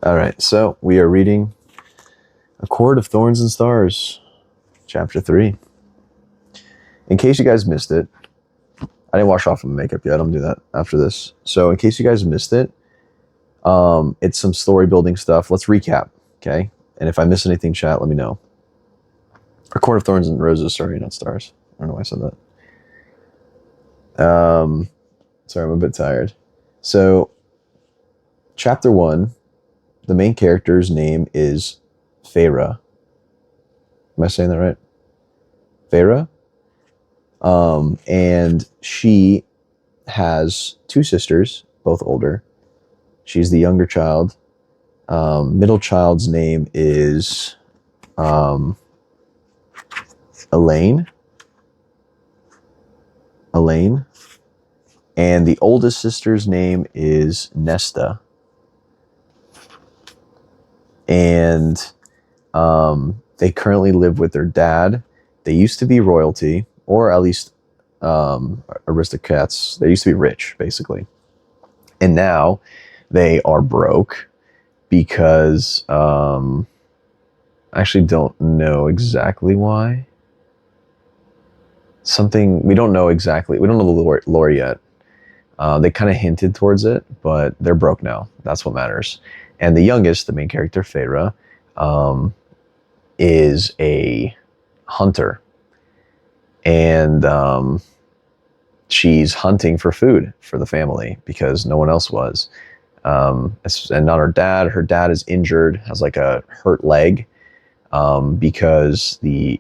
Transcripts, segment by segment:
All right, so we are reading A Court of Thorns and Stars, Chapter 3. In case you guys missed it, I didn't wash off my makeup yet. I'm going to do that after this. So in case you guys missed it, it's some story building stuff. Let's recap, okay? And if I miss anything, chat, let me know. A Court of Thorns and Roses, sorry, not stars. I don't know why I said that. Sorry, I'm a bit tired. So, Chapter 1, the main character's name is Feyre. Am I saying that right? Feyre? And she has two sisters, both older. She's the younger child. Middle child's name is Elaine. And the oldest sister's name is Nesta. And they currently live with their dad. They used to be royalty, or at least aristocrats. They used to be rich, basically. And now they are broke because I actually don't know exactly why. We don't know exactly. We don't know the lore yet. They kind of hinted towards it, but they're broke now. That's what matters. And the youngest, the main character, Feyre, is a hunter. And she's hunting for food for the family because no one else was. And not her dad. Her dad is injured, has like a hurt leg because there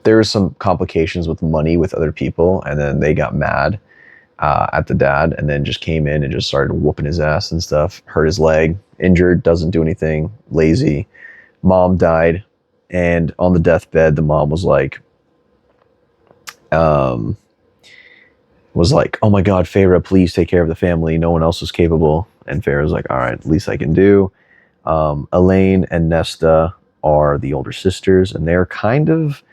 were some complications with money with other people, and then they got mad at the dad and then just came in and just started whooping his ass and stuff. Hurt his leg, injured, doesn't do anything, lazy. Mom died, and on the deathbed, the mom was like, oh my God, Feyre, please take care of the family. No one else is capable. And Feyre's like, all right, least I can do. Elaine and Nesta are the older sisters, and they're kind of,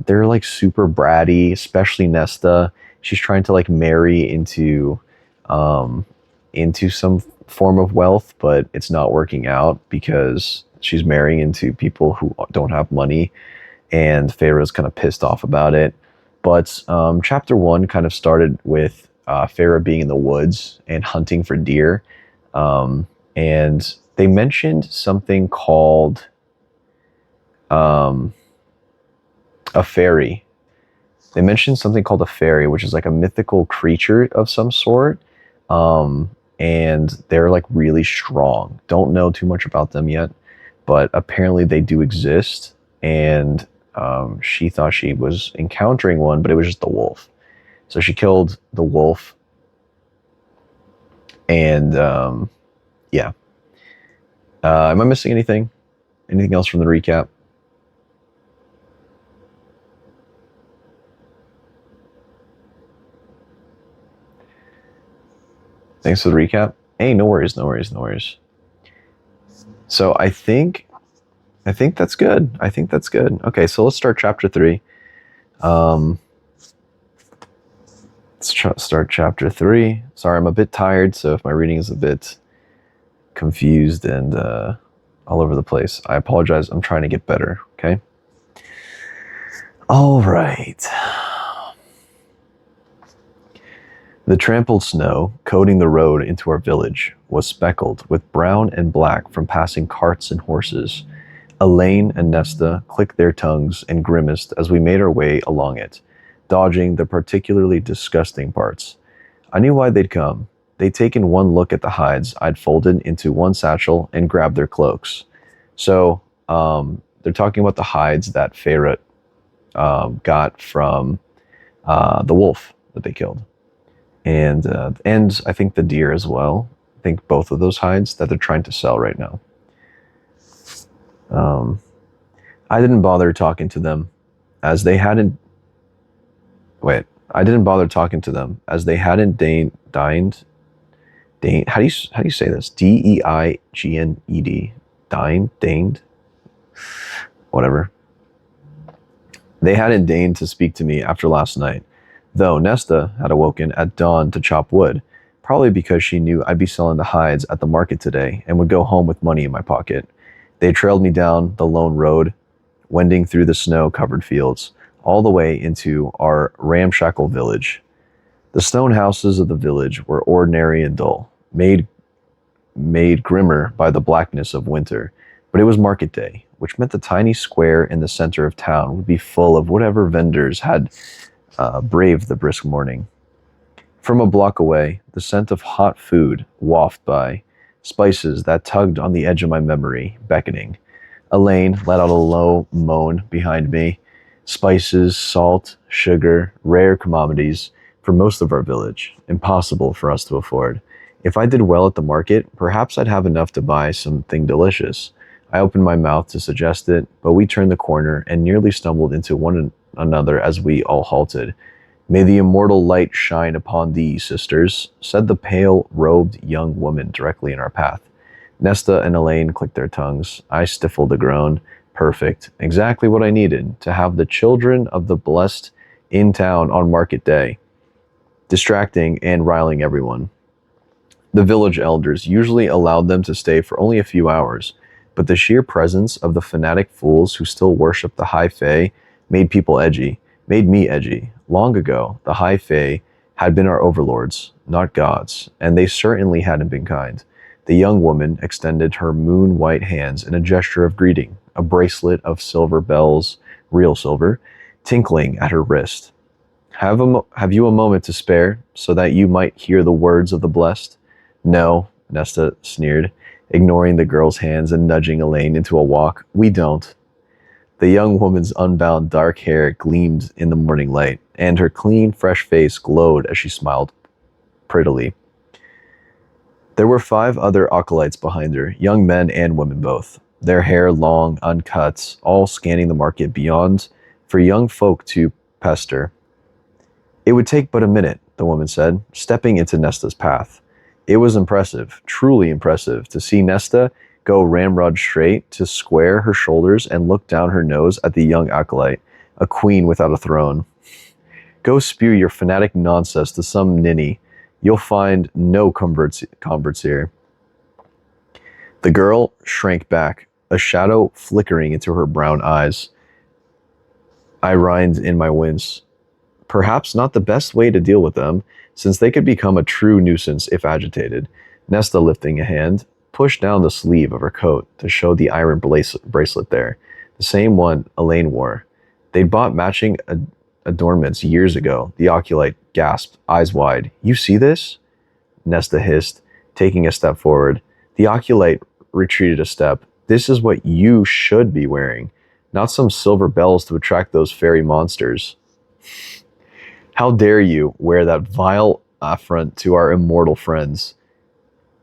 they're like super bratty, especially Nesta. She's trying to like marry into some form of wealth, but it's not working out because she's marrying into people who don't have money, and Feyre's kind of pissed off about it. But chapter 1 kind of started with Feyre being in the woods and hunting for deer, and they mentioned something called a fairy. They mentioned something called a fairy, which is like a mythical creature of some sort. And they're like really strong. Don't know too much about them yet, but apparently they do exist. And she thought she was encountering one, but it was just the wolf. So she killed the wolf. And yeah. Am I missing anything? Anything else from the recap? Thanks for the recap. Hey, no worries. So I think that's good. Okay, so let's start chapter 3. Start chapter 3. Sorry, I'm a bit tired, so if my reading is a bit confused and all over the place, I apologize. I'm trying to get better, okay? All right. The trampled snow coating the road into our village was speckled with brown and black from passing carts and horses. Elaine and Nesta clicked their tongues and grimaced as we made our way along it, dodging the particularly disgusting parts. I knew why they'd come. They'd taken one look at the hides I'd folded into one satchel and grabbed their cloaks. So, they're talking about the hides that Feyre got from the wolf that they killed. And I think the deer as well. I think both of those hides that they're trying to sell right now. I didn't bother talking to them as they hadn't deigned. How do you say this? Deigned. Deigned. Whatever. They hadn't deigned to speak to me after last night, though Nesta had awoken at dawn to chop wood. probably because she knew I'd be selling the hides at the market today and would go home with money in my pocket. They trailed me down the lone road, wending through the snow-covered fields, all the way into our ramshackle village. The stone houses of the village were ordinary and dull, made grimmer by the blackness of winter, but it was market day, which meant the tiny square in the center of town would be full of whatever vendors had braved the brisk morning. From a block away, the scent of hot food wafted by, spices that tugged on the edge of my memory, beckoning. Elaine let out a low moan behind me. Spices, salt, sugar, rare commodities for most of our village, impossible for us to afford. If I did well at the market, perhaps I'd have enough to buy something delicious. I opened my mouth to suggest it, but we turned the corner and nearly stumbled into one another as we all halted. "May the immortal light shine upon thee, sisters," said the pale-robed young woman directly in our path. Nesta and Elaine clicked their tongues. I stifled a groan. Perfect. Exactly what I needed, to have the children of the blessed in town on market day, distracting and riling everyone. The village elders usually allowed them to stay for only a few hours, but the sheer presence of the fanatic fools who still worship the High Fae made me edgy. Long ago, the High Fae had been our overlords, not gods, and they certainly hadn't been kind. The young woman extended her moon-white hands in a gesture of greeting, a bracelet of silver bells, real silver, tinkling at her wrist. Have you a moment to spare, so that you might hear the words of the blessed?" "No," Nesta sneered, ignoring the girl's hands and nudging Elaine into a walk. "We don't." The young woman's unbound dark hair gleamed in the morning light, and her clean, fresh face glowed as she smiled prettily. There were 5 other acolytes behind her, young men and women both, their hair long, uncut, all scanning the market beyond for young folk to pester. "It would take but a minute," the woman said, stepping into Nesta's path. It was impressive, truly impressive, to see Nesta go ramrod straight, to square her shoulders and look down her nose at the young acolyte, a queen without a throne. "Go spew your fanatic nonsense to some ninny. You'll find no converts here." The girl shrank back, a shadow flickering into her brown eyes. I reined in my wince. Perhaps not the best way to deal with them, since they could become a true nuisance if agitated. Nesta, lifting a hand, pushed down the sleeve of her coat to show the iron bracelet there, the same one Elaine wore. They'd bought matching adornments years ago. The oculite gasped, eyes wide. "You see this?" Nesta hissed, taking a step forward. The oculite retreated a step. "This is what you should be wearing, not some silver bells to attract those fairy monsters." "How dare you wear that vile affront to our immortal friends?"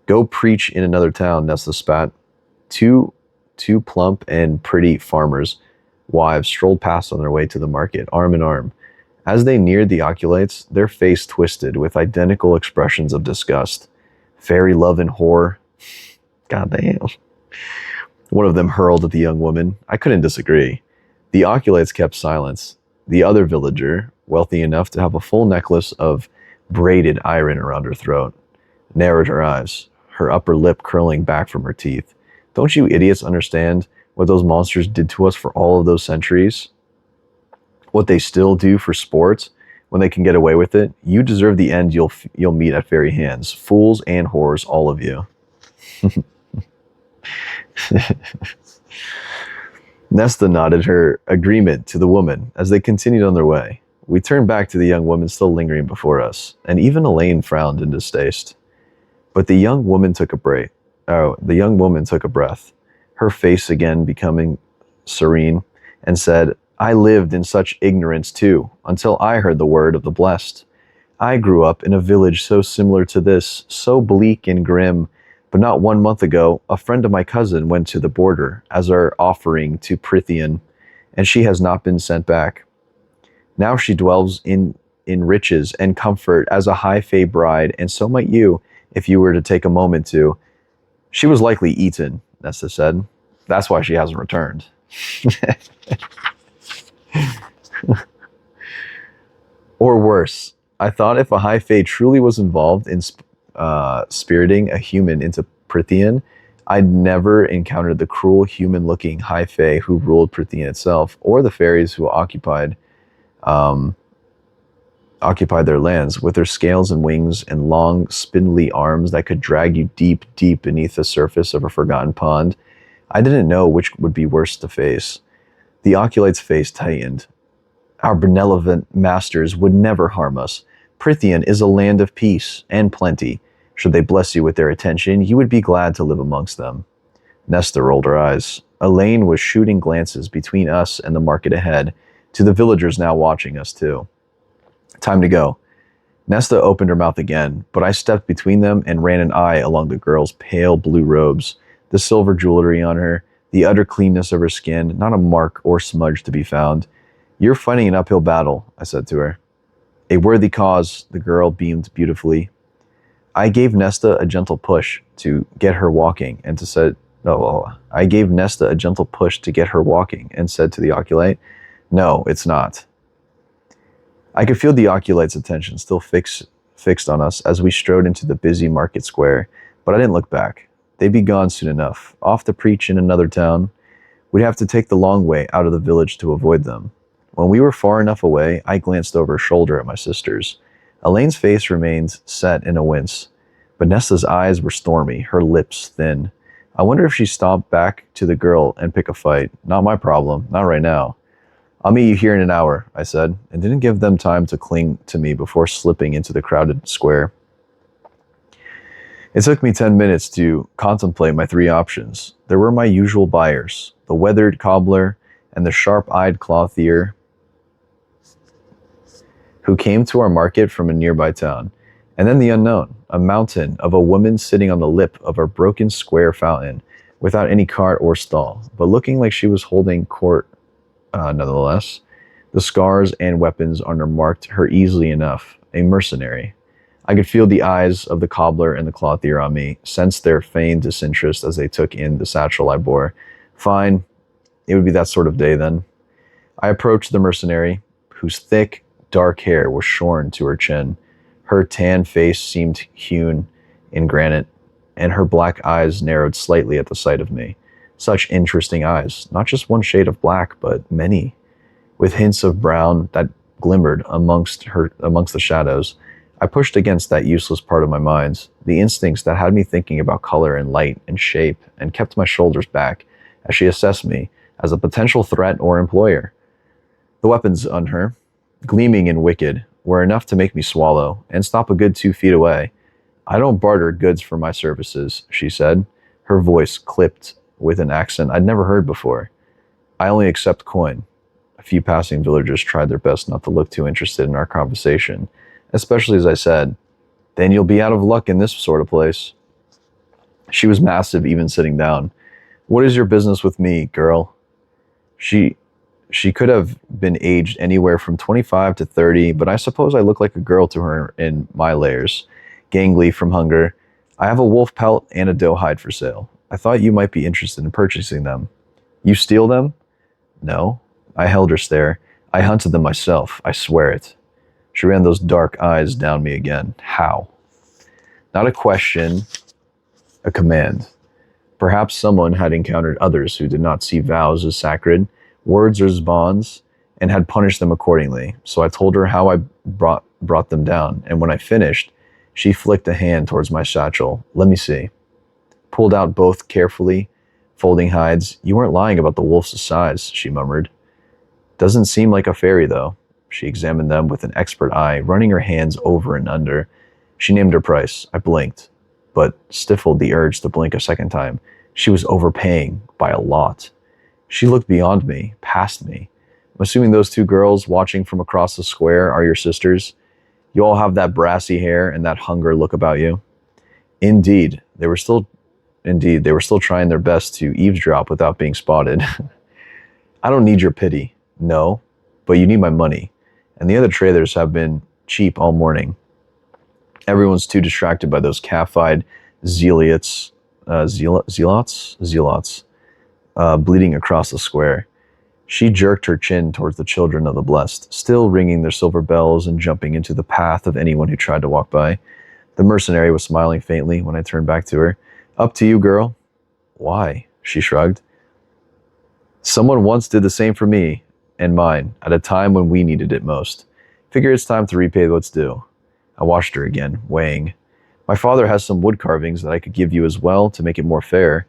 "Go preach in another town," Nesta spat. Two plump and pretty farmers' wives strolled past on their way to the market, arm in arm. As they neared the oculites, their face twisted with identical expressions of disgust. "Fairy love and whore." "Goddamn." One of them hurled at the young woman. I couldn't disagree. The oculites kept silence. The other villager, wealthy enough to have a full necklace of braided iron around her throat, narrowed her eyes, her upper lip curling back from her teeth. "Don't you idiots understand what those monsters did to us for all of those centuries? What they still do for sports when they can get away with it? You deserve the end you'll meet at fairy hands. Fools and whores, all of you." Nesta nodded her agreement to the woman as they continued on their way. We turned back to the young woman still lingering before us, and even Elaine frowned in distaste. But the young woman took a breath. Her face again becoming serene, and said, "I lived in such ignorance too, until I heard the word of the blessed. I grew up in a village so similar to this, so bleak and grim, but not 1 month ago, a friend of my cousin went to the border as our offering to Prithian, and she has not been sent back. Now she dwells in riches and comfort as a high fae bride, and so might you, if you were to take a moment to." "She was likely eaten," Nesta said. "That's why she hasn't returned." Or worse, I thought if a high fae truly was involved in spiriting a human into Prithian, I'd never encountered the cruel human-looking high fae who ruled Prithian itself, or the fairies who um, occupied their lands, with their scales and wings and long, spindly arms that could drag you deep, deep beneath the surface of a forgotten pond. I didn't know which would be worse to face. The Oculite's face tightened. Our benevolent masters would never harm us. Prithian is a land of peace and plenty. Should they bless you with their attention, you would be glad to live amongst them. Nesta rolled her eyes. Elaine was shooting glances between us and the market ahead, to the villagers now watching us too. Time to go. Nesta opened her mouth again, but I stepped between them and ran an eye along the girl's pale blue robes, the silver jewelry on her, the utter cleanness of her skin, not a mark or smudge to be found. You're fighting an uphill battle, I said to her. A worthy cause, the girl beamed beautifully. I gave Nesta a gentle push to get her walking and said to the Oculite, no, it's not. I could feel the Oculite's attention still fixed on us as we strode into the busy market square, but I didn't look back. They'd be gone soon enough, off to preach in another town. We'd have to take the long way out of the village to avoid them. When we were far enough away, I glanced over her shoulder at my sisters. Elaine's face remained set in a wince, but Nesta's eyes were stormy, her lips thin. I wonder if she stopped back to the girl and pick a fight. Not my problem, not right now. I'll meet you here in an hour, I said, and didn't give them time to cling to me before slipping into the crowded square. It took me 10 minutes to contemplate my three options. There were my usual buyers, the weathered cobbler and the sharp-eyed clothier who came to our market from a nearby town, and then the unknown, a mountain of a woman sitting on the lip of a broken square fountain without any cart or stall, but looking like she was holding court nonetheless. The scars and weapons on her marked her easily enough, a mercenary. I could feel the eyes of the cobbler and the clothier on me, sensed their feigned disinterest as they took in the satchel I bore. Fine, it would be that sort of day then. I approached the mercenary, whose thick, dark hair was shorn to her chin. Her tan face seemed hewn in granite, and her black eyes narrowed slightly at the sight of me. Such interesting eyes, not just one shade of black, but many, with hints of brown that glimmered amongst the shadows. I pushed against that useless part of my mind, the instincts that had me thinking about color and light and shape, and kept my shoulders back as she assessed me as a potential threat or employer. The weapons on her, gleaming and wicked, were enough to make me swallow and stop a good 2 feet away. I don't barter goods for my services, she said, her voice clipped with an accent I'd never heard before. I only accept coin. A few passing villagers tried their best not to look too interested in our conversation, especially as I said, then you'll be out of luck in this sort of place. She was massive even sitting down. What is your business with me, girl? She could have been aged anywhere from 25 to 30, but I suppose I look like a girl to her in my layers, gangly from hunger. I have a wolf pelt and a doe hide for sale. I thought you might be interested in purchasing them. You steal them? No. I held her stare. I hunted them myself, I swear it. She ran those dark eyes down me again. How? Not a question, a command. Perhaps someone had encountered others who did not see vows as sacred, words as bonds, and had punished them accordingly. So I told her how I brought them down, and when I finished, she flicked a hand towards my satchel. Let me see. Pulled out both carefully, folding hides. You weren't lying about the wolf's size, she murmured. Doesn't seem like a fairy, though. She examined them with an expert eye, running her hands over and under. She named her price. I blinked, but stifled the urge to blink a second time. She was overpaying by a lot. She looked beyond me, past me. I'm assuming those two girls watching from across the square are your sisters. You all have that brassy hair and that hunger look about you. Indeed, they were still trying their best to eavesdrop without being spotted. I don't need your pity. No, but you need my money. And the other traders have been cheap all morning. Everyone's too distracted by those calf-eyed zealots, bleeding across the square. She jerked her chin towards the children of the blessed, still ringing their silver bells and jumping into the path of anyone who tried to walk by. The mercenary was smiling faintly when I turned back to her. Up to you, girl. Why? She shrugged. Someone once did the same for me and mine at a time when we needed it most. Figure it's time to repay what's due. I watched her again, weighing. My father has some wood carvings that I could give you as well to make it more fair.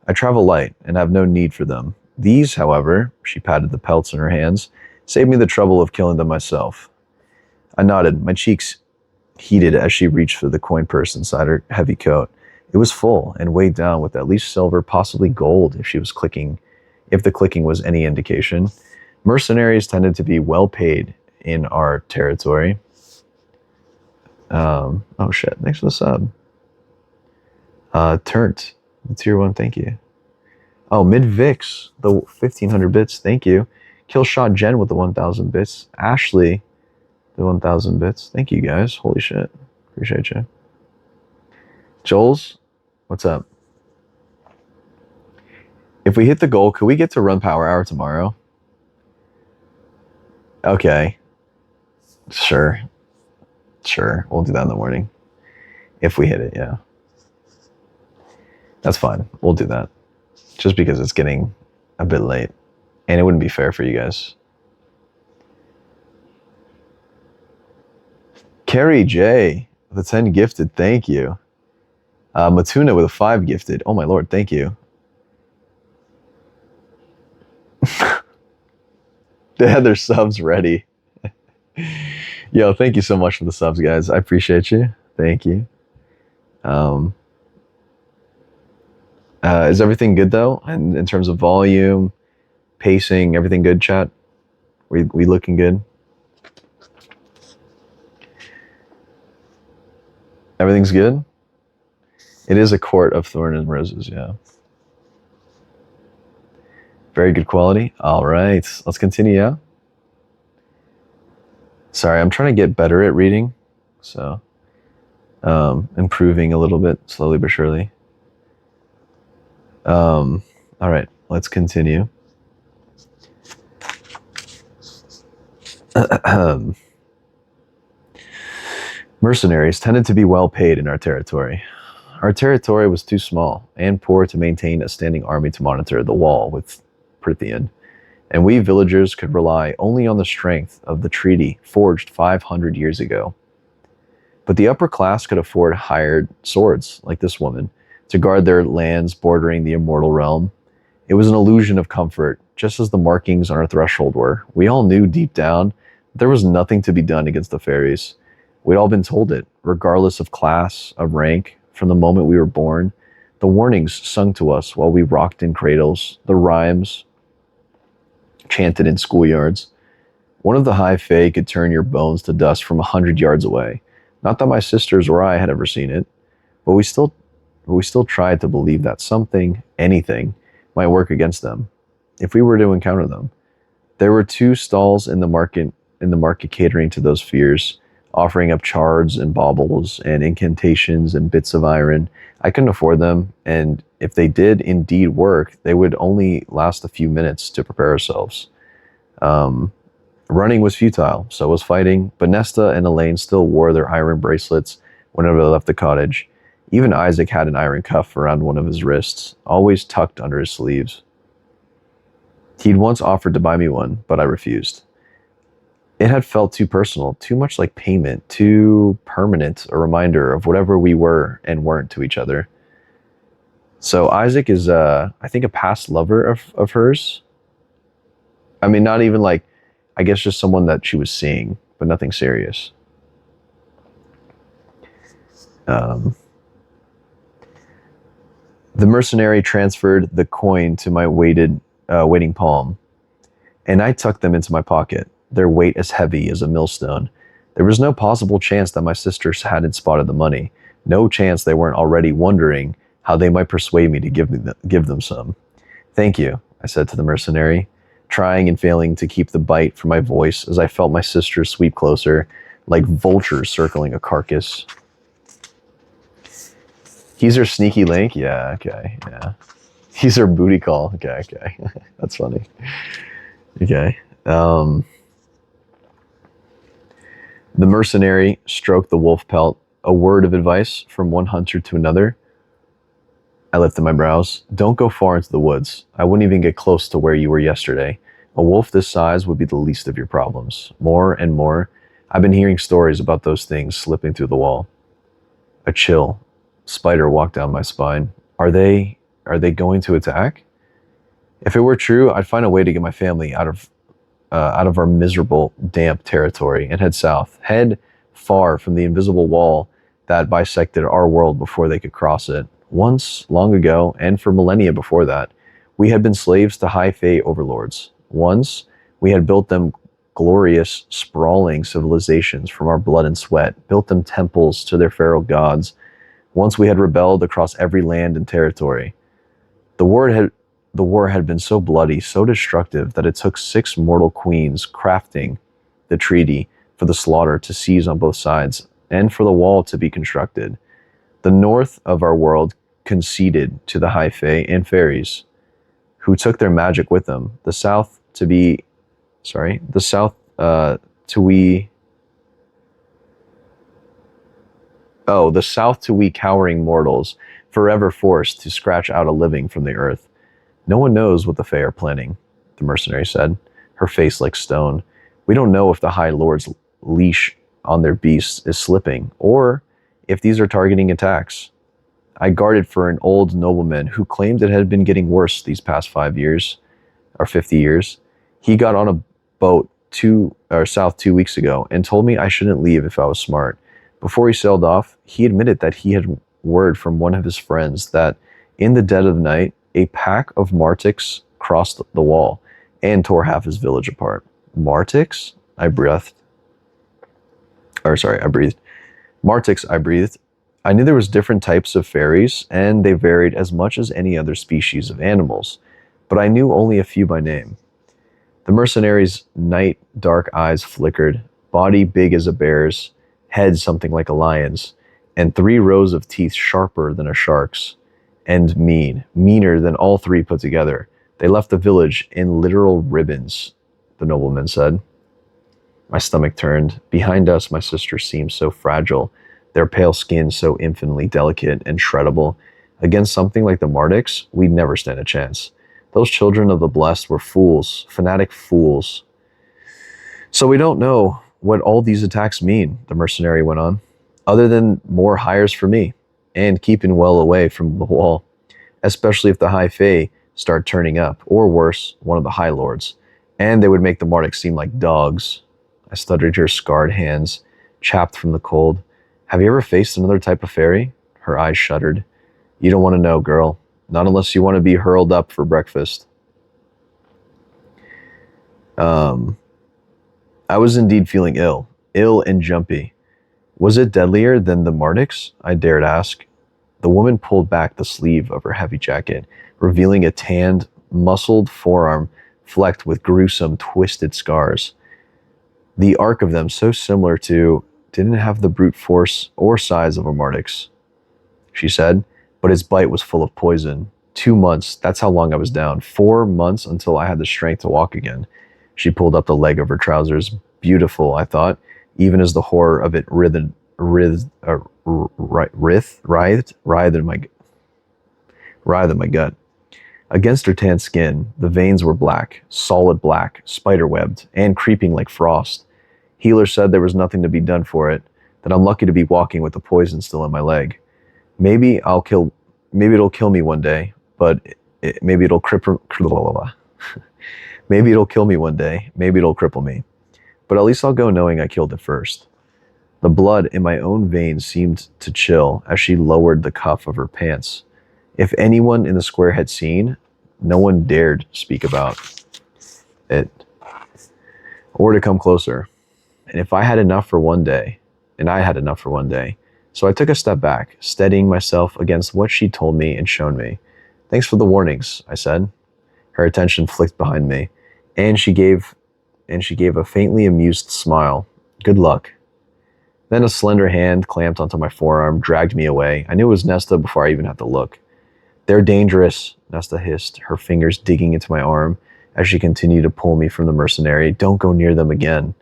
I travel light and have no need for them. These, however, she patted the pelts in her hands, saved me the trouble of killing them myself. I nodded, my cheeks heated as she reached for the coin purse inside her heavy coat. It was full and weighed down with at least silver, possibly gold if the clicking was any indication. Mercenaries tended to be well paid in our territory. Oh shit, thanks for the sub. Turnt, tier 1, thank you. Oh, Mid-Vix, the 1500 bits, thank you. Killshot Jen with the 1000 bits. Ashley, the 1000 bits. Thank you guys, holy shit. Appreciate you. Jollz, what's up? If we hit the goal, could we get to run Power Hour tomorrow? Okay. Sure. We'll do that in the morning. If we hit it, yeah. That's fine. We'll do that. Just because it's getting a bit late. And it wouldn't be fair for you guys. Carrie J, the 10 gifted, thank you. Matuna with a 5 gifted. Oh my lord, thank you. They had their subs ready. Yo, thank you so much for the subs, guys. I appreciate you. Thank you. Is everything good though? And in terms of volume, pacing, everything good, chat? We looking good? Everything's good? It is a court of thorns and roses, yeah. Very good quality. All right, let's continue, yeah? Sorry, I'm trying to get better at reading, so improving a little bit, slowly but surely. All right, let's continue. Mercenaries tended to be well paid in our territory. Our territory was too small and poor to maintain a standing army to monitor the wall with Prithian, and we villagers could rely only on the strength of the treaty forged 500 years ago. But the upper class could afford hired swords, like this woman, to guard their lands bordering the immortal realm. It was an illusion of comfort, just as the markings on our threshold were. We all knew deep down that there was nothing to be done against the fairies. We'd all been told it, regardless of class, of rank, from the moment we were born. The warnings sung to us while we rocked in cradles, the rhymes chanted in schoolyards. One of the high fae could turn your bones to dust from 100 yards away. Not that my sisters or I had ever seen it, but we still tried to believe that something, anything, might work against them, if we were to encounter them. There were 2 stalls in the market catering to those fears, offering up chards and baubles and incantations and bits of iron. I couldn't afford them, and if they did indeed work, they would only last a few minutes to prepare ourselves. Running was futile, so was fighting, but Nesta and Elaine still wore their iron bracelets whenever they left the cottage. Even Isaac had an iron cuff around one of his wrists, always tucked under his sleeves. He'd once offered to buy me one, but I refused. It had felt too personal, too much like payment, too permanent, a reminder of whatever we were and weren't to each other. So Isaac is, I think, a past lover of hers. I mean, not even like, I guess just someone that she was seeing, but nothing serious. The mercenary transferred the coin to my waiting palm, and I tucked them into my pocket, their weight as heavy as a millstone. There was no possible chance that my sisters hadn't spotted the money. No chance they weren't already wondering how they might persuade me to give them some. Thank you, I said to the mercenary, trying and failing to keep the bite from my voice as I felt my sisters sweep closer, like vultures circling a carcass. He's her sneaky link? Yeah, okay, yeah. He's her booty call. Okay. That's funny. Okay. The mercenary stroked the wolf pelt A word of advice from one hunter to another. I lifted my brows. Don't go far into the woods. I wouldn't even get close to where you were yesterday. A wolf this size would be the least of your problems. More and more, I've been hearing stories about those things slipping through the wall. A chill. Spider walked down my spine. Are they going to attack? If it were true, I'd find a way to get my family out of our miserable, damp territory and head south. Head far from the invisible wall that bisected our world before they could cross it. Once, long ago, and for millennia before that, we had been slaves to high fae overlords. Once, we had built them glorious, sprawling civilizations from our blood and sweat, built them temples to their feral gods. Once we had rebelled across every land and territory. The war had been so bloody, so destructive, that it took 6 mortal queens crafting the treaty for the slaughter to seize on both sides, and for the wall to be constructed. The north of our world conceded to the high fae and fairies, who took their magic with them. The south to we cowering mortals, forever forced to scratch out a living from the earth. No one knows what the Fae are planning, the mercenary said, her face like stone. We don't know if the High Lord's leash on their beasts is slipping, or if these are targeting attacks. I guarded for an old nobleman who claimed it had been getting worse these past 5 years, or 50 years. He got on a boat south 2 weeks ago and told me I shouldn't leave if I was smart. Before he sailed off, he admitted that he had word from one of his friends that in the dead of the night, a pack of Martics crossed the wall and tore half his village apart. Martics? I breathed. Martics, I breathed. I knew there was different types of fairies, and they varied as much as any other species of animals, but I knew only a few by name. The mercenary's night dark eyes flickered, body big as a bear's, head something like a lion's, and 3 rows of teeth sharper than a shark's, and meaner than all 3 put together. They left the village in literal ribbons, the nobleman said. My stomach turned. Behind us, my sisters seemed so fragile, their pale skin so infinitely delicate and shreddable. Against something like the Martics, we'd never stand a chance. Those children of the blessed were fools, fanatic fools. So we don't know what all these attacks mean, the mercenary went on, other than more hires for me, and keeping well away from the wall, especially if the High Fae start turning up, or worse, one of the High Lords, and they would make the Martics seem like dogs. I stuttered her scarred hands, chapped from the cold. Have you ever faced another type of fairy? Her eyes shuddered. You don't want to know, girl. Not unless you want to be hurled up for breakfast. I was indeed feeling ill and jumpy. Was it deadlier than the Martics? I dared ask. The woman pulled back the sleeve of her heavy jacket, revealing a tanned, muscled forearm flecked with gruesome, twisted scars. The arc of them so similar to didn't have the brute force or size of a Martics, she said, but its bite was full of poison. 2 months, that's how long I was down. 4 months until I had the strength to walk again. She pulled up the leg of her trousers. Beautiful, I thought, even as the horror of it writhed in my gut. Against her tan skin, the veins were black, solid black, spider-webbed, and creeping like frost. Healer said there was nothing to be done for it, that I'm lucky to be walking with the poison still in my leg. Maybe it'll kill me one day, but maybe it'll maybe it'll kill me one day, maybe it'll cripple me. But at least I'll go knowing I killed it first. The blood in my own veins seemed to chill as she lowered the cuff of her pants. If anyone in the square had seen, no one dared speak about it or to come closer. And I had enough for one day. So I took a step back, steadying myself against what she'd told me and shown me. Thanks for the warnings, I said. Her attention flicked behind me, and she gave a faintly amused smile. Good luck. Then a slender hand clamped onto my forearm, dragged me away. I knew it was Nesta before I even had to look. They're dangerous, Nesta hissed, her fingers digging into my arm as she continued to pull me from the mercenary. Don't go near them again.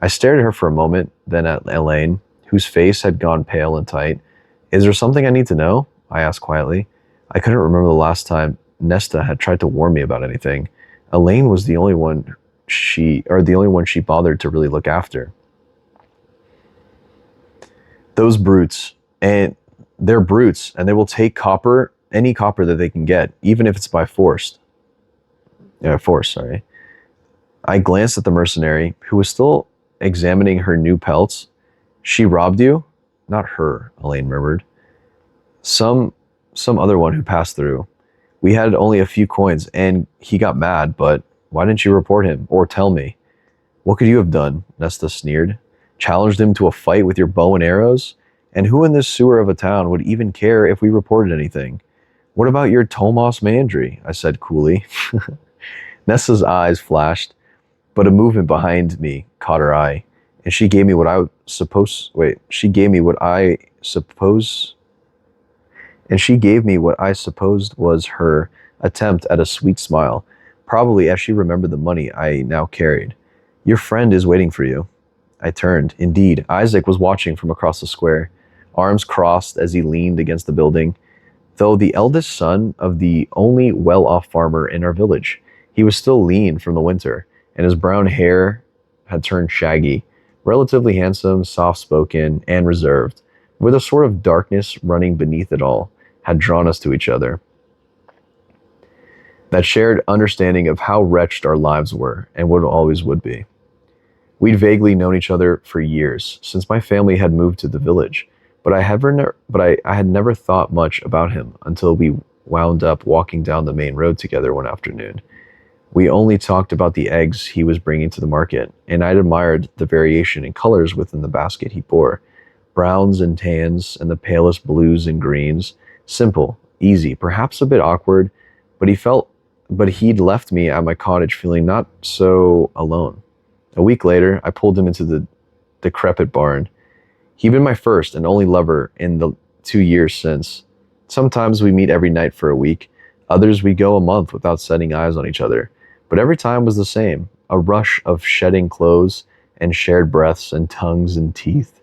I stared at her for a moment, then at Elaine, whose face had gone pale and tight. Is there something I need to know? I asked quietly. I couldn't remember the last time Nesta had tried to warn me about anything. Elaine was the only one she bothered to really look after. Those brutes, and they're brutes, and they will take any copper that they can get, even if it's by force. Sorry. I glanced at the mercenary, who was still examining her new pelts. She robbed you? Not her, Elaine murmured. Some other one who passed through. We had only a few coins, and he got mad, but why didn't you report him, or tell me? What could you have done? Nesta sneered. Challenged him to a fight with your bow and arrows? And who in this sewer of a town would even care if we reported anything? What about your Tomas Mandry? I said coolly. Nesta's eyes flashed, but a movement behind me caught her eye, and she gave me what I supposed was her attempt at a sweet smile, probably as she remembered the money I now carried. Your friend is waiting for you. I turned. Indeed, Isaac was watching from across the square, arms crossed as he leaned against the building. Though the eldest son of the only well-off farmer in our village, he was still lean from the winter, and his brown hair had turned shaggy. Relatively handsome, soft-spoken, and reserved, with a sort of darkness running beneath it all, had drawn us to each other. That shared understanding of how wretched our lives were, and always would be. We'd vaguely known each other for years, since my family had moved to the village, but I had never thought much about him until we wound up walking down the main road together one afternoon. We only talked about the eggs he was bringing to the market, and I'd admired the variation in colors within the basket he bore. Browns and tans, and the palest blues and greens. Simple, easy, perhaps a bit awkward, but he'd left me at my cottage feeling not so alone. A week later, I pulled him into the decrepit barn. He'd been my first and only lover in the 2 years since. Sometimes we meet every night for a week. Others we go a month without setting eyes on each other. But every time was the same. A rush of shedding clothes and shared breaths and tongues and teeth.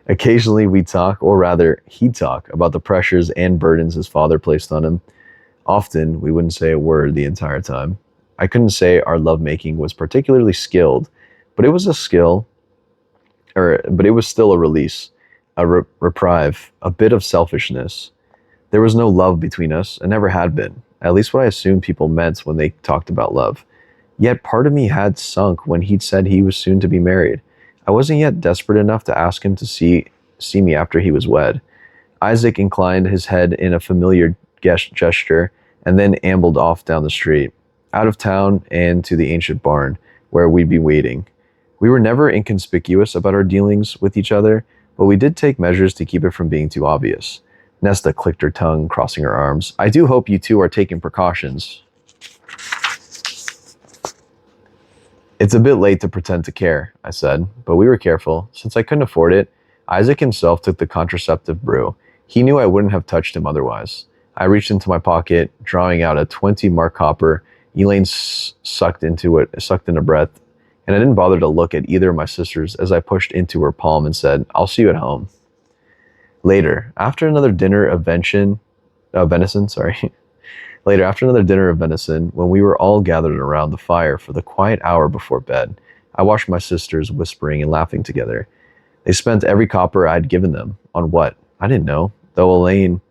Occasionally we'd talk, or rather, he'd talk about the pressures and burdens his father placed on him. Often, we wouldn't say a word the entire time. I couldn't say our lovemaking was particularly skilled, but it was still a release, a reprieve, a bit of selfishness. There was no love between us, and never had been, at least what I assumed people meant when they talked about love. Yet part of me had sunk when he'd said he was soon to be married. I wasn't yet desperate enough to ask him to see me after he was wed. Isaac inclined his head in a familiar gesture, and then ambled off down the street, out of town and to the ancient barn, where we'd be waiting. We were never inconspicuous about our dealings with each other, but we did take measures to keep it from being too obvious. Nesta clicked her tongue, crossing her arms. I do hope you two are taking precautions. It's a bit late to pretend to care, I said, but we were careful. Since I couldn't afford it, Isaac himself took the contraceptive brew. He knew I wouldn't have touched him otherwise. I reached into my pocket, drawing out a 20-mark copper. Elaine sucked in a breath, and I didn't bother to look at either of my sisters as I pushed into her palm and said, I'll see you at home. Later, after another dinner of venison, when we were all gathered around the fire for the quiet hour before bed, I watched my sisters whispering and laughing together. They spent every copper I'd given them. On what? I didn't know, though Elaine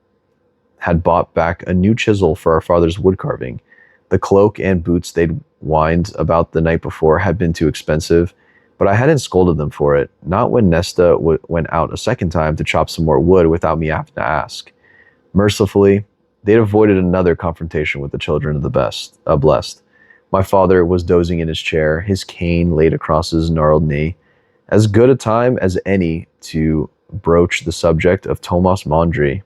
had bought back a new chisel for our father's wood carving. The cloak and boots they'd whined about the night before had been too expensive, but I hadn't scolded them for it, not when Nesta went out a second time to chop some more wood without me having to ask. Mercifully, they'd avoided another confrontation with the children of the blessed. My father was dozing in his chair, his cane laid across his gnarled knee. As good a time as any to broach the subject of Tomas Mandry.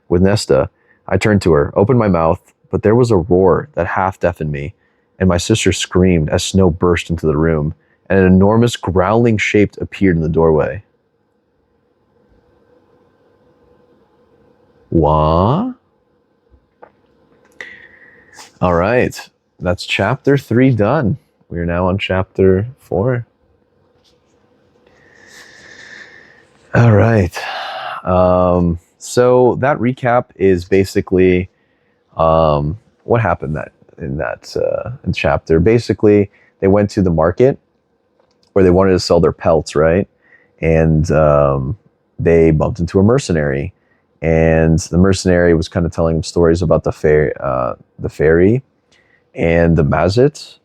With Nesta, I turned to her, opened my mouth, but there was a roar that half deafened me, and my sister screamed as Snow burst into the room, and an enormous growling shape appeared in the doorway. What? All right, that's chapter 3 done. We are now on chapter 4. All right. So that recap is basically what happened in that in chapter. Basically, they went to the market where they wanted to sell their pelts, right? And they bumped into a mercenary, and the mercenary was kind of telling them stories about the fairy, and the Mazit,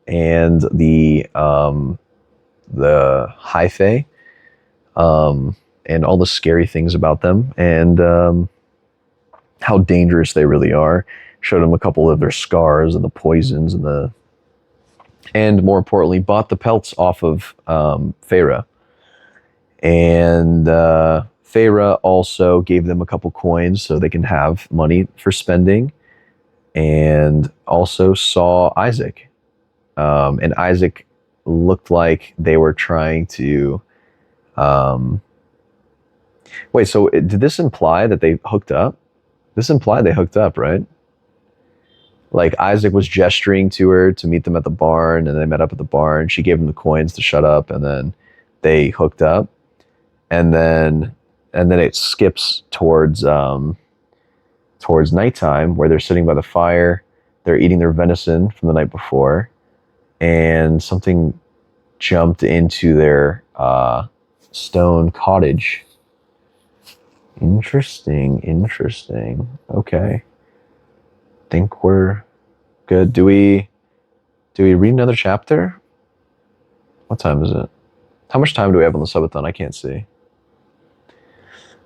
and the high fae, and all the scary things about them, and how dangerous they really are. Showed them a couple of their scars and the poisons and more importantly, bought the pelts off of Feyre. And Feyre also gave them a couple coins so they can have money for spending, and also saw Isaac. And Isaac looked like they were trying to. Wait, so did this imply that they hooked up? This implied they hooked up, right? Like Isaac was gesturing to her to meet them at the barn, and they met up at the barn. She gave him the coins to shut up, and then they hooked up. And then it skips towards nighttime, where they're sitting by the fire. They're eating their venison from the night before, and something jumped into their stone cottage. Interesting. Okay. Think we're good. Do we read another chapter? What time is it? How much time do we have on the subathon? I can't see.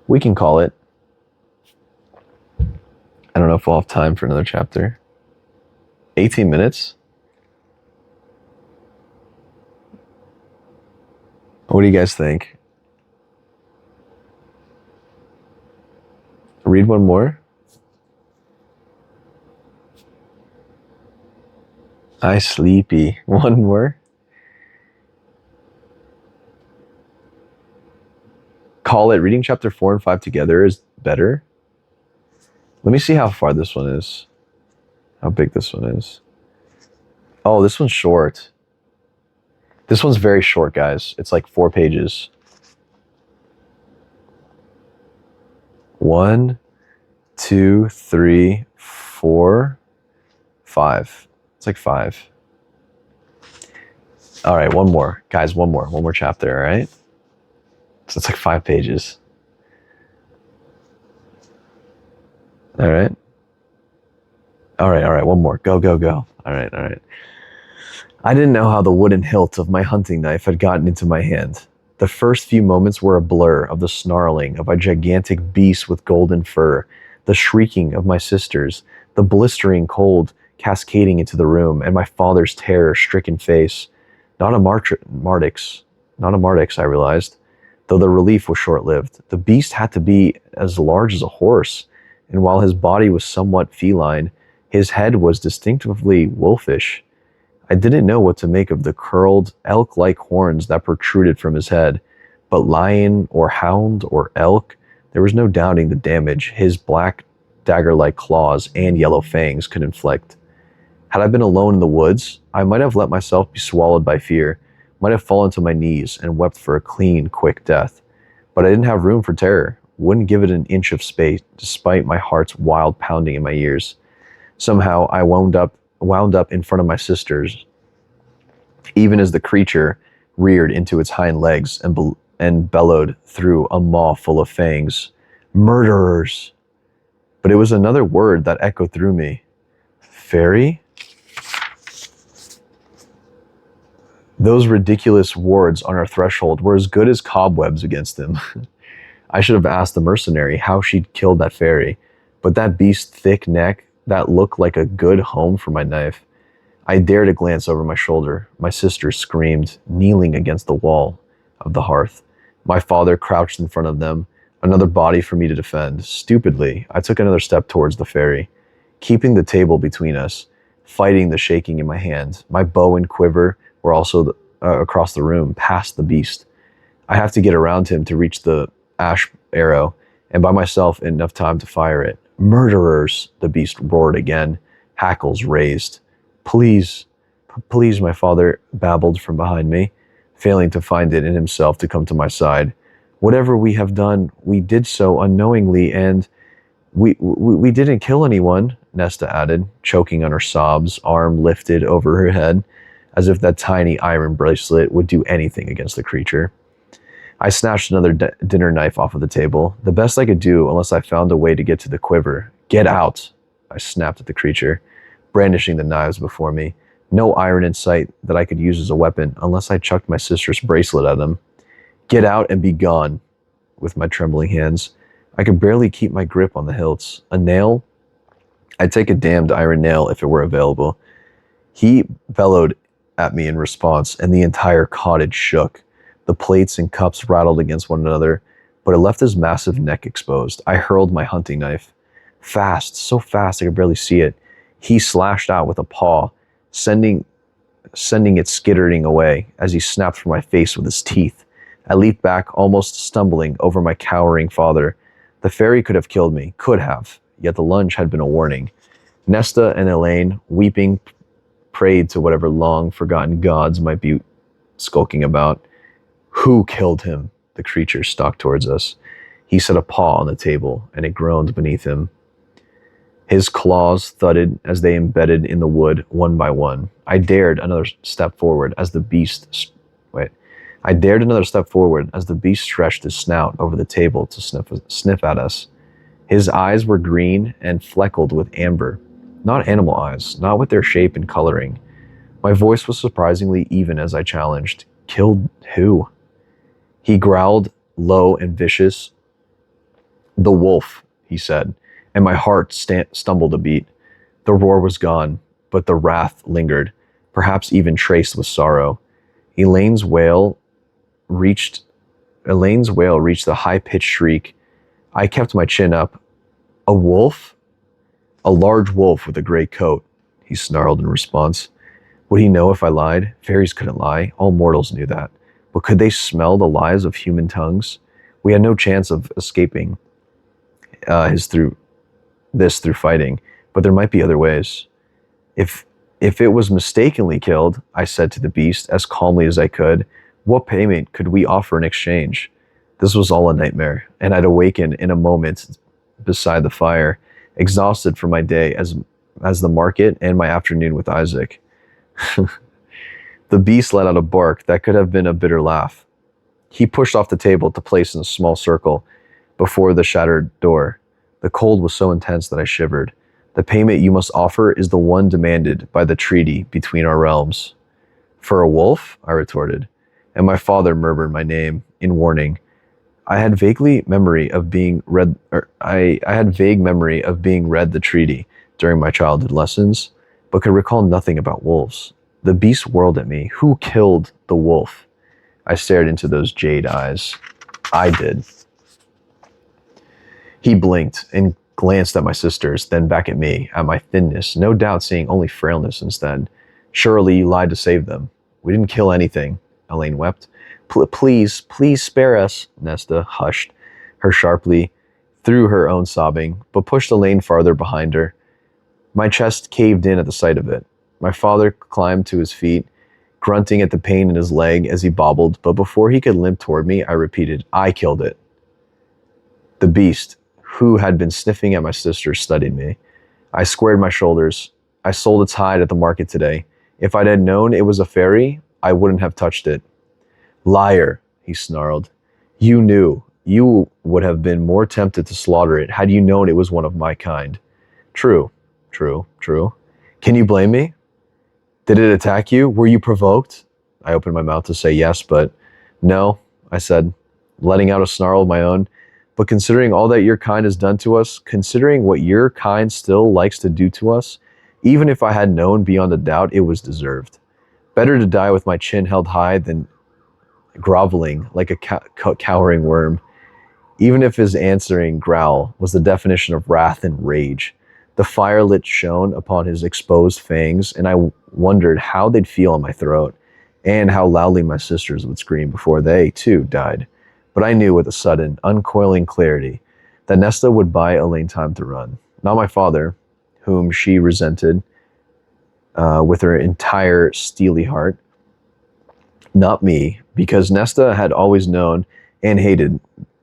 We can call it. I don't know if we'll have time for another chapter. 18 minutes? What do you guys think? Read one more? I sleepy. One more? Call it. Reading chapter 4 and 5 together is better. Let me see how far this one is. How big this one is. Oh, this one's short. This one's very short, guys. It's like 4 pages. 1, 2, 3, 4, 5. It's like 5. All right, one more. Guys, one more chapter, all right? So it's like 5 pages. All right. All right, one more. Go. All right. I didn't know how the wooden hilt of my hunting knife had gotten into my hand. The first few moments were a blur of the snarling of a gigantic beast with golden fur, the shrieking of my sisters, the blistering cold cascading into the room, and my father's terror-stricken face. Not a Mardix, I realized, though the relief was short-lived. The beast had to be as large as a horse, and while his body was somewhat feline, his head was distinctively wolfish. I didn't know what to make of the curled, elk-like horns that protruded from his head, but lion or hound or elk, there was no doubting the damage his black, dagger-like claws and yellow fangs could inflict. Had I been alone in the woods, I might have let myself be swallowed by fear, might have fallen to my knees and wept for a clean, quick death. But I didn't have room for terror, wouldn't give it an inch of space, despite my heart's wild pounding in my ears. Somehow I wound up in front of my sisters, even as the creature reared into its hind legs and bellowed through a maw full of fangs. Murderers! But it was another word that echoed through me. Fairy? Those ridiculous wards on our threshold were as good as cobwebs against him. I should have asked the mercenary how she'd killed that fairy, but that beast's thick neck, that looked like a good home for my knife. I dared to glance over my shoulder. My sister screamed, kneeling against the wall of the hearth. My father crouched in front of them, another body for me to defend. Stupidly, I took another step towards the fairy, keeping the table between us, fighting the shaking in my hand. My bow and quiver were also across the room, past the beast. I have to get around him to reach the ash arrow, and by myself enough time to fire it. Murderers, the beast roared again, hackles raised. Please, my father babbled from behind me, failing to find it in himself to come to my side. Whatever we have done, we did so unknowingly, and we didn't kill anyone, Nesta added, choking on her sobs, arm lifted over her head, as if that tiny iron bracelet would do anything against the creature. I snatched another dinner knife off of the table, the best I could do unless I found a way to get to the quiver. Get out, I snapped at the creature, brandishing the knives before me. No iron in sight that I could use as a weapon unless I chucked my sister's bracelet at him. Get out and be gone, with my trembling hands. I could barely keep my grip on the hilts. A nail? I'd take a damned iron nail if it were available. He bellowed at me in response, and the entire cottage shook. The plates and cups rattled against one another, but it left his massive neck exposed. I hurled my hunting knife. Fast, so fast I could barely see it. He slashed out with a paw, sending it skittering away as he snapped for my face with his teeth. I leaped back, almost stumbling over my cowering father. The fairy could have killed me, could have, yet the lunge had been a warning. Nesta and Elaine, weeping, prayed to whatever long-forgotten gods might be skulking about. Who killed him? The creature stalked towards us. He set a paw on the table, and it groaned beneath him. His claws thudded as they embedded in the wood one by one. I dared another step forward as the beast stretched his snout over the table to sniff at us. His eyes were green and fleckled with amber. Not animal eyes, not with their shape and coloring. My voice was surprisingly even as I challenged. Killed who? He growled, low and vicious. The wolf, he said, and my heart stumbled a beat. The roar was gone, but the wrath lingered, perhaps even traced with sorrow. Elaine's wail reached the high-pitched shriek. I kept my chin up. A wolf? A large wolf with a gray coat, he snarled in response. Would he know if I lied? Fairies couldn't lie. All mortals knew that. But could they smell the lies of human tongues? We had no chance of escaping through fighting, but there might be other ways. If it was mistakenly killed, I said to the beast as calmly as I could, what payment could we offer in exchange? This was all a nightmare, and I'd awaken in a moment beside the fire, exhausted from my day as the market and my afternoon with Isaac. The beast let out a bark that could have been a bitter laugh. He pushed off the table to place in a small circle before the shattered door. The cold was so intense that I shivered. The payment you must offer is the one demanded by the treaty between our realms. For a wolf? I retorted, and my father murmured my name in warning. I had vague memory of being read the treaty during my childhood lessons, but could recall nothing about wolves. The beast whirled at me. Who killed the wolf? I stared into those jade eyes. I did. He blinked and glanced at my sisters, then back at me, at my thinness, no doubt seeing only frailness instead. Surely you lied to save them. We didn't kill anything, Elaine wept. Please spare us, Nesta hushed her sharply through her own sobbing, but pushed Elaine farther behind her. My chest caved in at the sight of it. My father climbed to his feet, grunting at the pain in his leg as he bobbled, but before he could limp toward me, I repeated, I killed it. The beast, who had been sniffing at my sister, studied me. I squared my shoulders. I sold its hide at the market today. If I'd had known it was a fairy, I wouldn't have touched it. Liar, he snarled. You knew. You would have been more tempted to slaughter it had you known it was one of my kind. True. Can you blame me? Did it attack you? Were you provoked? I opened my mouth to say yes, but no, I said, letting out a snarl of my own. But considering all that your kind has done to us, considering what your kind still likes to do to us, even if I had known beyond a doubt, it was deserved. Better to die with my chin held high than groveling like a cowering worm. Even if his answering growl was the definition of wrath and rage. The firelit shone upon his exposed fangs, and I wondered how they'd feel in my throat, and how loudly my sisters would scream before they, too, died. But I knew with a sudden, uncoiling clarity that Nesta would buy Elaine time to run. Not my father, whom she resented with her entire steely heart. Not me, because Nesta had always known and hated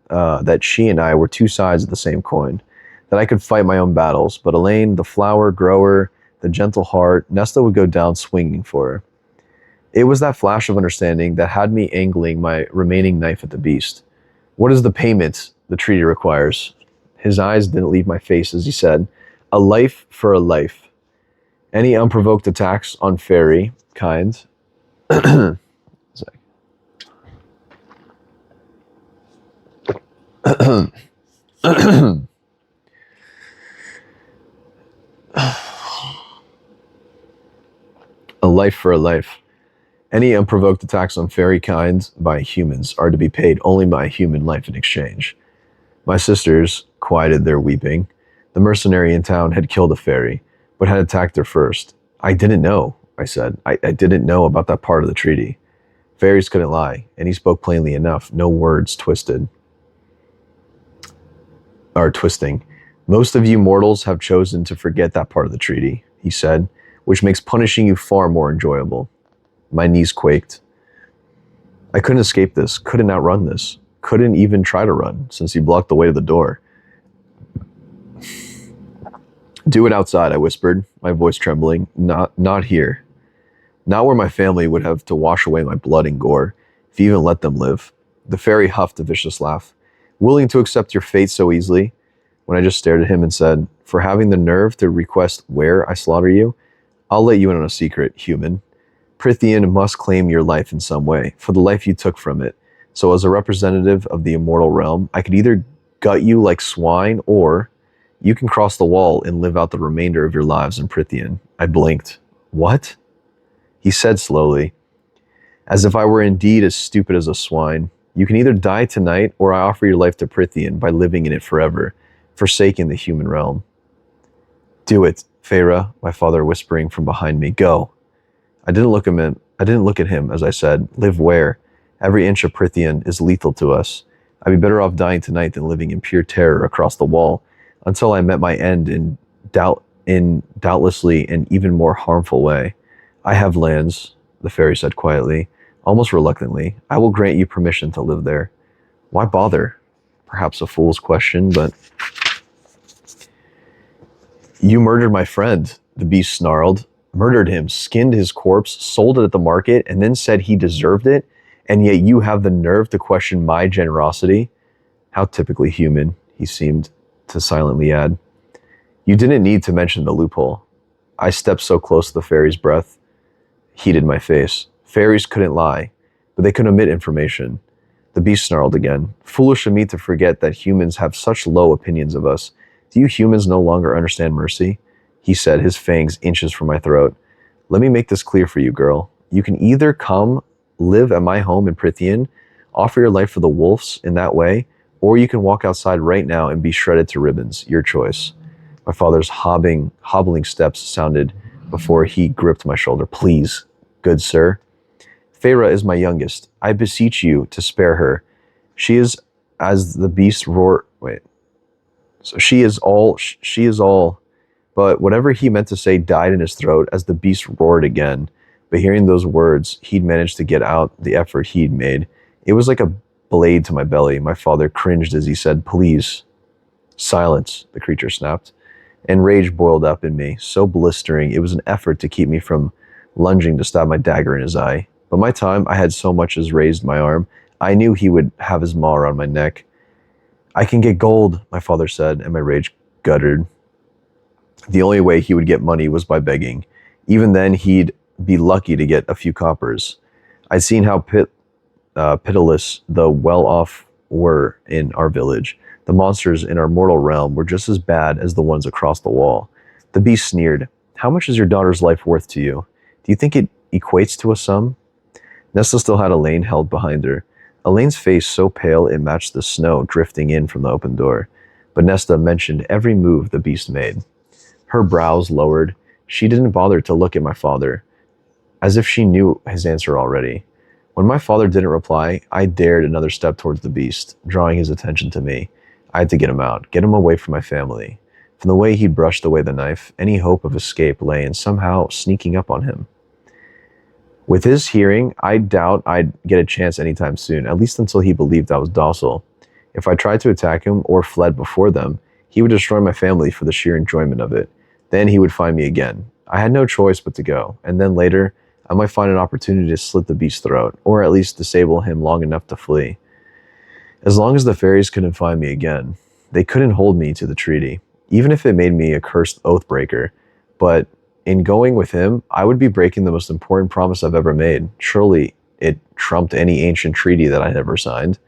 that she and I were two sides of the same coin, that I could fight my own battles, but Elaine, the flower grower, the gentle heart, Nesta would go down swinging for her. It was that flash of understanding that had me angling my remaining knife at the beast. What is the payment the treaty requires? His eyes didn't leave my face as he said, a life for a life. Any unprovoked attacks on fairy kind. A life for a life. Any unprovoked attacks on fairy kind by humans are to be paid only by a human life in exchange. My sisters quieted their weeping. The mercenary in town had killed a fairy, but had attacked her first. I didn't know, I said. I didn't know about that part of the treaty. Fairies couldn't lie, and he spoke plainly enough, no words twisting. Most of you mortals have chosen to forget that part of the treaty, he said, which makes punishing you far more enjoyable. My knees quaked. I couldn't escape this, couldn't outrun this, couldn't even try to run, since he blocked the way to the door. Do it outside, I whispered, my voice trembling. Not here. Not where my family would have to wash away my blood and gore, if you even let them live. The fairy huffed a vicious laugh. Willing to accept your fate so easily? When I just stared at him and said, for having the nerve to request where I slaughter you, I'll let you in on a secret, human. Prythian must claim your life in some way, for the life you took from it. So as a representative of the immortal realm, I could either gut you like swine, or you can cross the wall and live out the remainder of your lives in Prythian. I blinked. What? He said slowly, as if I were indeed as stupid as a swine. You can either die tonight, or I offer your life to Prythian by living in it forever, forsaking the human realm. Do it, Feyre, my father whispering from behind me. Go. I didn't look at him as I said, live where? Every inch of Prythian is lethal to us. I'd be better off dying tonight than living in pure terror across the wall until I met my end in doubtlessly an even more harmful way. I have lands, the fairy said quietly, almost reluctantly. I will grant you permission to live there. Why bother? Perhaps a fool's question, but... You murdered my friend, the beast snarled. Murdered him, skinned his corpse, sold it at the market, and then said he deserved it, and yet you have the nerve to question my generosity? How typically human, he seemed to silently add. You didn't need to mention the loophole. I stepped so close to the fairy's breath, heated my face. Fairies couldn't lie, but they could omit information. The beast snarled again. Foolish of me to forget that humans have such low opinions of us. Do you humans no longer understand mercy? He said, his fangs inches from my throat. Let me make this clear for you, girl. You can either come live at my home in Prythian, offer your life for the wolves in that way, or you can walk outside right now and be shredded to ribbons. Your choice. My father's hobbling steps sounded before he gripped my shoulder. Please, good sir. Feyre is my youngest. I beseech you to spare her. She is as the beast roar. So she is all. But whatever he meant to say died in his throat as the beast roared again. But hearing those words, he'd managed to get out the effort he'd made. It was like a blade to my belly. My father cringed as he said, please. Silence, the creature snapped. And rage boiled up in me, so blistering it was an effort to keep me from lunging to stab my dagger in his eye. By my time I had so much as raised my arm, I knew he would have his maw around my neck. I can get gold, my father said, and my rage guttered. The only way he would get money was by begging. Even then, he'd be lucky to get a few coppers. I'd seen how pitiless the well-off were in our village. The monsters in our mortal realm were just as bad as the ones across the wall. The beast sneered. How much is your daughter's life worth to you? Do you think it equates to a sum? Nesta still had Elaine held behind her. Elaine's face so pale it matched the snow drifting in from the open door. But Nesta mentioned every move the beast made. Her brows lowered. She didn't bother to look at my father, as if she knew his answer already. When my father didn't reply, I dared another step towards the beast, drawing his attention to me. I had to get him out, get him away from my family. From the way he'd brushed away the knife, any hope of escape lay in somehow sneaking up on him. With his hearing, I doubt I'd get a chance anytime soon, at least until he believed I was docile. If I tried to attack him or fled before them, he would destroy my family for the sheer enjoyment of it. Then he would find me again. I had no choice but to go, and then later, I might find an opportunity to slit the beast's throat, or at least disable him long enough to flee. As long as the fairies couldn't find me again, they couldn't hold me to the treaty, even if it made me a cursed oathbreaker. But in going with him, I would be breaking the most important promise I've ever made. Surely it trumped any ancient treaty that I had ever signed.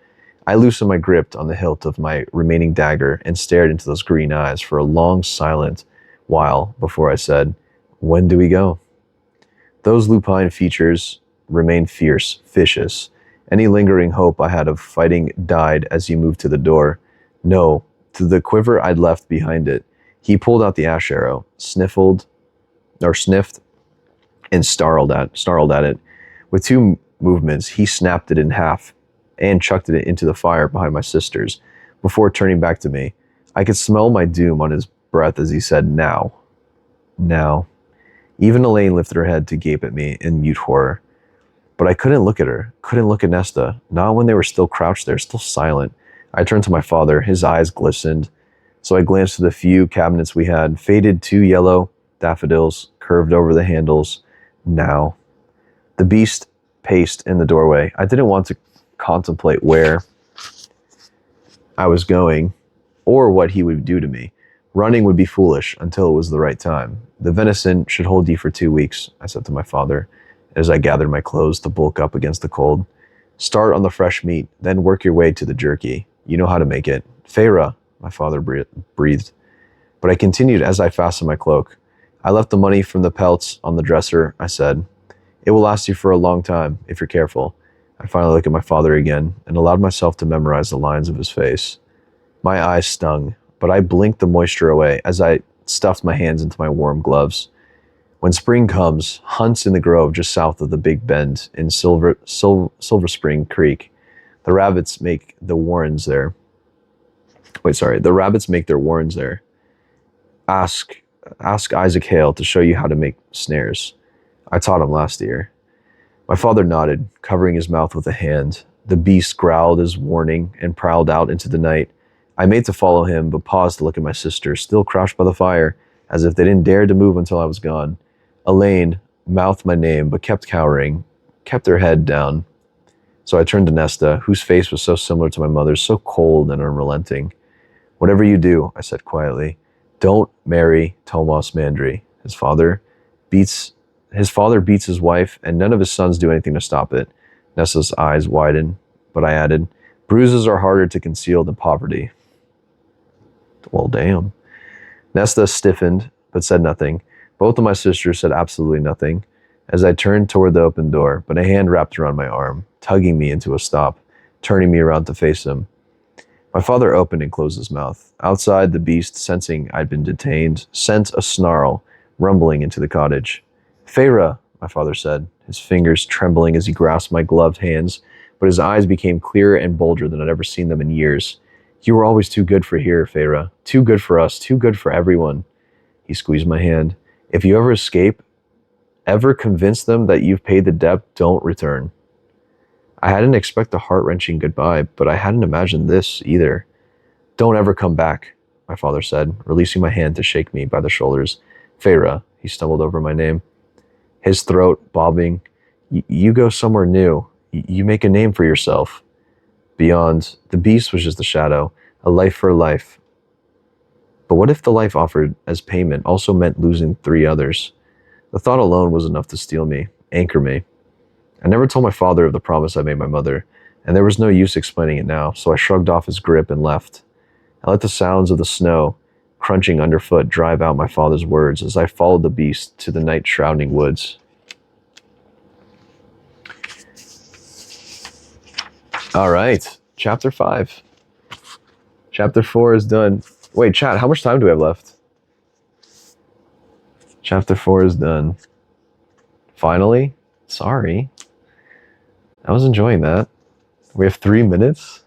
I loosened my grip on the hilt of my remaining dagger and stared into those green eyes for a long, silent while before I said, "When do we go?" Those lupine features remained fierce, vicious. Any lingering hope I had of fighting died as he moved to the door. No, to the quiver I'd left behind it. He pulled out the ash arrow, sniffed, and snarled at it. With two movements, he snapped it in half and chucked it into the fire behind my sisters, before turning back to me. I could smell my doom on his breath as he said, "Now." Now. Even Elaine lifted her head to gape at me in mute horror. But I couldn't look at her, couldn't look at Nesta, not when they were still crouched there, still silent. I turned to my father, his eyes glistened, so I glanced at the few cabinets we had, faded 2 yellow daffodils, curved over the handles. Now. The beast paced in the doorway. I didn't want to contemplate where I was going, or what he would do to me. Running would be foolish until it was the right time. "The venison should hold you for 2 weeks," I said to my father, as I gathered my clothes to bulk up against the cold. "Start on the fresh meat, then work your way to the jerky. You know how to make it." "Feyre," my father breathed. But I continued as I fastened my cloak. "I left the money from the pelts on the dresser," I said. "It will last you for a long time, if you're careful." I finally looked at my father again, and allowed myself to memorize the lines of his face. My eyes stung, but I blinked the moisture away as I stuffed my hands into my warm gloves. When spring comes, hunts in the grove just south of the Big Bend in Silver Spring Creek. The rabbits make the warrens there. The rabbits make their warrens there. Ask Isaac Hale to show you how to make snares. I taught him last year. My father nodded, covering his mouth with a hand. The beast growled his warning and prowled out into the night. I made to follow him, but paused to look at my sister, still crouched by the fire, as if they didn't dare to move until I was gone. Elaine mouthed my name, but kept cowering, kept her head down. So I turned to Nesta, whose face was so similar to my mother's, so cold and unrelenting. "Whatever you do," I said quietly, "don't marry Tomas Mandry. His father beats his wife, and none of his sons do anything to stop it." Nesta's eyes widened, but I added, "Bruises are harder to conceal than poverty." Well, damn. Nesta stiffened, but said nothing. Both of my sisters said absolutely nothing as I turned toward the open door, but a hand wrapped around my arm, tugging me into a stop, turning me around to face him. My father opened and closed his mouth. Outside, the beast, sensing I'd been detained, sent a snarl, rumbling into the cottage. "Feyre," my father said, his fingers trembling as he grasped my gloved hands, but his eyes became clearer and bolder than I'd ever seen them in years. "You were always too good for here, Feyre. Too good for us, too good for everyone." He squeezed my hand. "If you ever escape, ever convince them that you've paid the debt, don't return." I hadn't expected a heart-wrenching goodbye, but I hadn't imagined this either. "Don't ever come back," my father said, releasing my hand to shake me by the shoulders. "Feyre," he stumbled over my name, his throat bobbing. You go somewhere new. You make a name for yourself." Beyond, the beast was just a shadow, a life for life. But what if the life offered as payment also meant losing 3 others? The thought alone was enough to steel me, anchor me. I never told my father of the promise I made my mother, and there was no use explaining it now, so I shrugged off his grip and left. I let the sounds of the snow crunching underfoot drive out my father's words as I followed the beast to the night-shrouding woods. All right, chapter 5. Chapter 4 is done. Wait, chat, how much time do we have left? Chapter 4 is done. Finally? Sorry. I was enjoying that. We have 3 minutes.